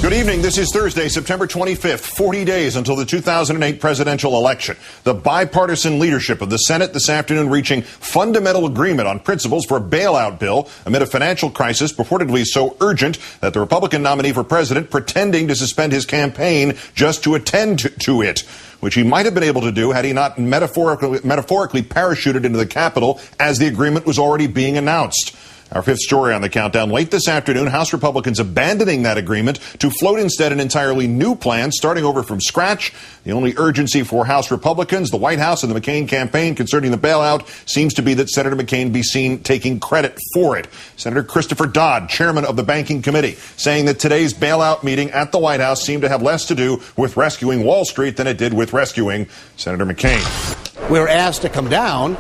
Good evening. This is Thursday, September 25th, 40 days until the 2008 presidential election. The bipartisan leadership of the Senate this afternoon reaching fundamental agreement on principles for a bailout bill amid a financial crisis purportedly so urgent that the Republican nominee for president pretending to suspend his campaign just to attend to it, which he might have been able to do had he not metaphorically parachuted into the Capitol as the agreement was already being announced. Our fifth story on the countdown. Late this afternoon, House Republicans abandoning that agreement to float instead an entirely new plan, starting over from scratch. The only urgency for House Republicans, the White House, and the McCain campaign concerning the bailout seems to be that Senator McCain be seen taking credit for it. Senator Christopher Dodd, chairman of the Banking Committee, saying that today's bailout meeting at the White House seemed to have less to do with rescuing Wall Street than it did with rescuing Senator McCain. We were asked to come down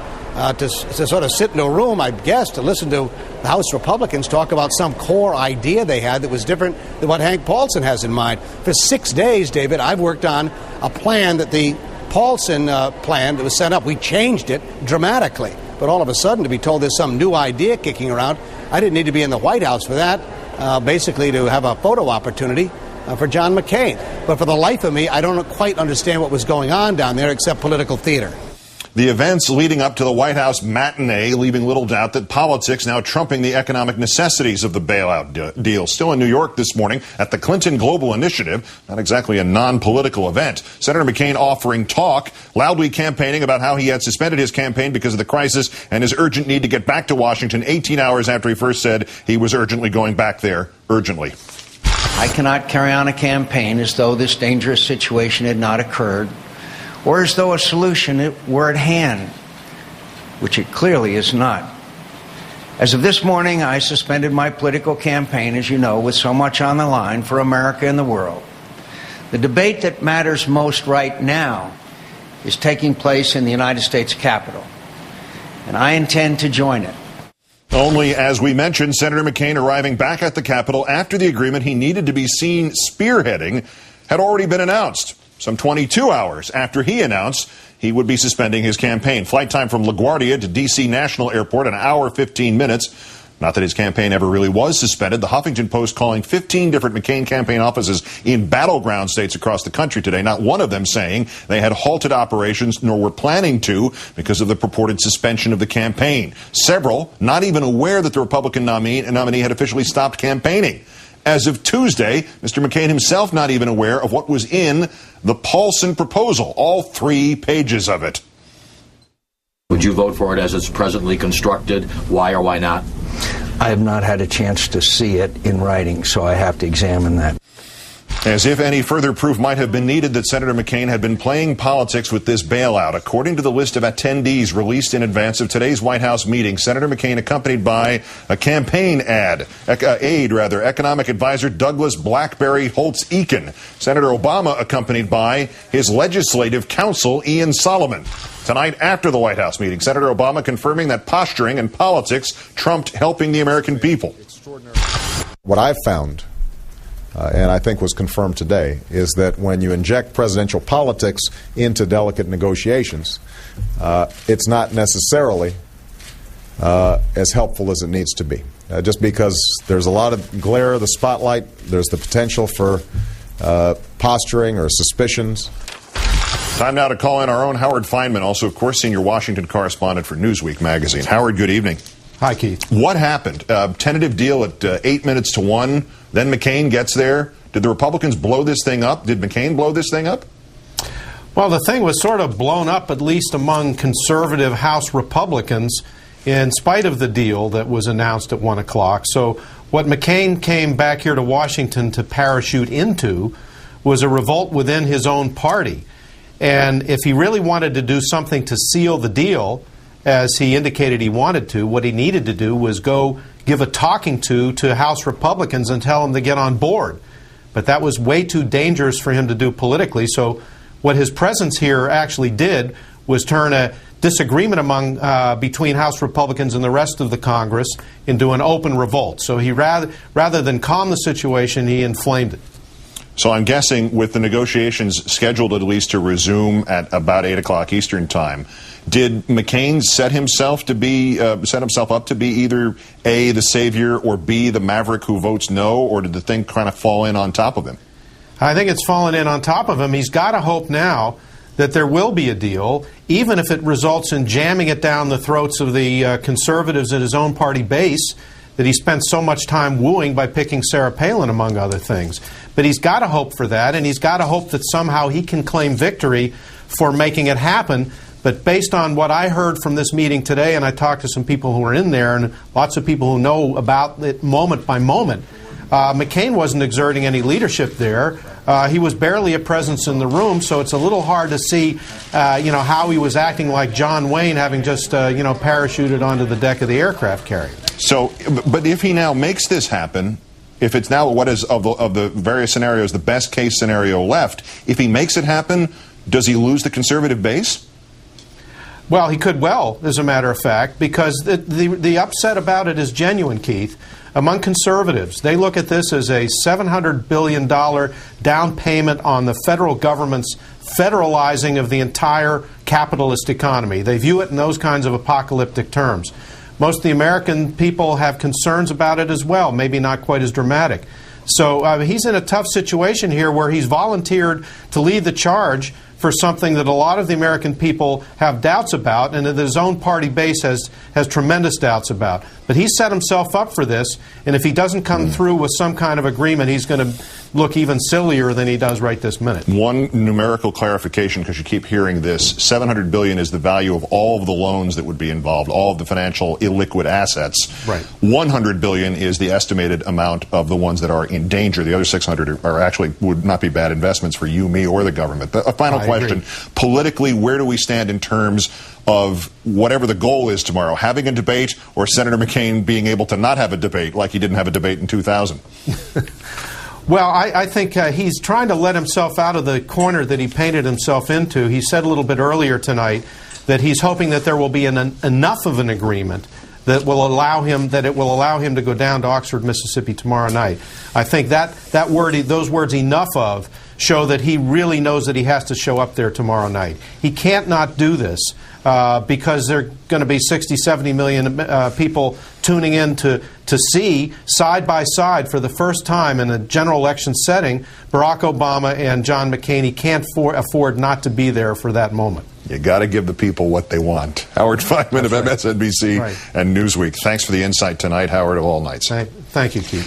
to sort of sit in a room, I guess, to listen to the House Republicans talk about some core idea they had that was different than what Hank Paulson has in mind. For 6 days, David, I've worked on a plan that the Paulson plan that was set up. We changed it dramatically. But all of a sudden, to be told there's some new idea kicking around, I didn't need to be in the White House for that, basically to have a photo opportunity for John McCain. But for the life of me, I don't quite understand what was going on down there except political theater. The events leading up to the White House matinee leaving little doubt that politics now trumping the economic necessities of the bailout deal. Still in New York this morning at the Clinton Global Initiative, not exactly a non-political event. Senator McCain offering talk, loudly campaigning about how he had suspended his campaign because of the crisis and his urgent need to get back to Washington 18 hours after he first said he was urgently going back there, urgently. I cannot carry on a campaign as though this dangerous situation had not occurred, or as though a solution were at hand, which it clearly is not. As of this morning, I suspended my political campaign, as you know, with so much on the line for America and the world. The debate that matters most right now is taking place in the United States Capitol, and I intend to join it. Only, as we mentioned, Senator McCain arriving back at the Capitol after the agreement he needed to be seen spearheading had already been announced. Some 22 hours after he announced he would be suspending his campaign. Flight time from LaGuardia to D.C. National Airport, an hour, 15 minutes. Not that his campaign ever really was suspended. The Huffington Post calling 15 different McCain campaign offices in battleground states across the country today, not one of them saying they had halted operations nor were planning to because of the purported suspension of the campaign. Several not even aware that the Republican nominee had officially stopped campaigning. As of Tuesday, Mr. McCain himself not even aware of what was in the Paulson proposal, all 3 pages of it. Would you vote for it as it's presently constructed? Why or why not? I have not had a chance to see it in writing, so I have to examine that. As if any further proof might have been needed that Senator McCain had been playing politics with this bailout. According to the list of attendees released in advance of today's White House meeting, Senator McCain accompanied by a campaign aide, economic advisor Douglas Blackberry Holtz-Eakin. Senator Obama accompanied by his legislative counsel, Ian Solomon. Tonight, after the White House meeting, Senator Obama confirming that posturing and politics trumped helping the American people. What I've found, and I think was confirmed today, is that when you inject presidential politics into delicate negotiations, it's not necessarily as helpful as it needs to be. Just because there's a lot of glare of the spotlight, there's the potential for posturing or suspicions. Time now to call in our own Howard Feynman, also, of course, senior Washington correspondent for Newsweek magazine. Howard, good evening. Hi, Keith. What happened? Tentative deal at 8 minutes to 1. Then McCain gets there. Did the Republicans blow this thing up? Did McCain blow this thing up? Well, the thing was sort of blown up, at least among conservative House Republicans, in spite of the deal that was announced at 1 o'clock. So what McCain came back here to Washington to parachute into was a revolt within his own party. And if he really wanted to do something to seal the deal, as he indicated he wanted to, what he needed to do was go give a talking to House Republicans and tell them to get on board. But that was way too dangerous for him to do politically. So what his presence here actually did was turn a disagreement between House Republicans and the rest of the Congress into an open revolt. So he rather than calm the situation, he inflamed it. So I'm guessing with the negotiations scheduled at least to resume at about 8 o'clock Eastern time, Did McCain set himself up to be either A, the savior, or B, the maverick who votes no, or did the thing kind of fall in on top of him? I think it's fallen in on top of him. He's got to hope now that there will be a deal, even if it results in jamming it down the throats of the conservatives at his own party base that he spent so much time wooing by picking Sarah Palin, among other things. But he's got to hope for that, and he's got to hope that somehow he can claim victory for making it happen. But based on what I heard from this meeting today, and I talked to some people who were in there and lots of people who know about it moment by moment, McCain wasn't exerting any leadership there. He was barely a presence in the room, so it's a little hard to see, how he was acting like John Wayne, having just, parachuted onto the deck of the aircraft carrier. So, but if he now makes this happen, if it's now what is of the various scenarios the best case scenario left, if he makes it happen, does he lose the conservative base? Well, he could well, as a matter of fact, because the upset about it is genuine, Keith. Among conservatives, they look at this as a $700 billion down payment on the federal government's federalizing of the entire capitalist economy. They view it in those kinds of apocalyptic terms. Most of the American people have concerns about it as well, maybe not quite as dramatic. So he's in a tough situation here where he's volunteered to lead the charge for something that a lot of the American people have doubts about and that his own party base has tremendous doubts about. But he set himself up for this, and if he doesn't come through with some kind of agreement, he's going to look even sillier than he does right this minute. One numerical clarification, because you keep hearing this, $700 billion is the value of all of the loans that would be involved, all of the financial illiquid assets. Right. $100 billion is the estimated amount of the ones that are in danger. The other 600 are actually would not be bad investments for you, me, or the government. A final question. Politically, where do we stand in terms of whatever the goal is tomorrow, having a debate or Senator McCain being able to not have a debate like he didn't have a debate in 2000? Well, I think he's trying to let himself out of the corner that he painted himself into. He said a little bit earlier tonight that he's hoping that there will be enough of an agreement that will allow him to go down to Oxford, Mississippi tomorrow night. I think those words "enough of" show that he really knows that he has to show up there tomorrow night. He can't not do this because there are going to be 60, 70 million people tuning in to see side by side for the first time in a general election setting Barack Obama and John McCain. He can't afford not to be there for that moment. You got to give the people what they want. Howard Fineman of MSNBC and Newsweek. Thanks for the insight tonight, Howard, of all nights. Thank you, Keith.